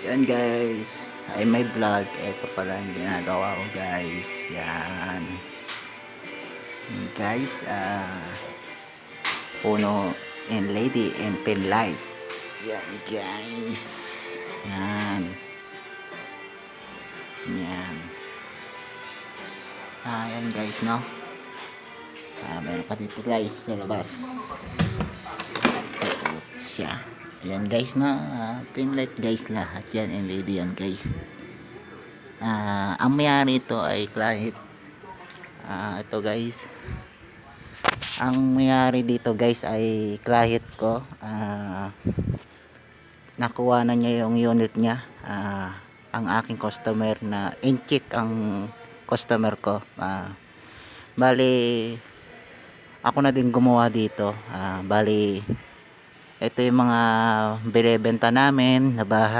Yan guys, ay may vlog. Ito pala yung ginagawa ko guys. Yan. Yan guys, puno and lady and pin light. Yan guys. Yan. Yan. Yan guys, no? Meron pa dito guys sa labas. Ito siya. Ayan guys na pinlight guys lahat yan and lady yan guys. Ang mayari ito ay client. Ito guys. Ang mayari dito guys ay client ko. Nakuha na niya yung unit niya. Ang aking customer na in-check ang customer ko. Bali ako na din gumawa dito. Bali ito yung mga binebenta namin na bahay.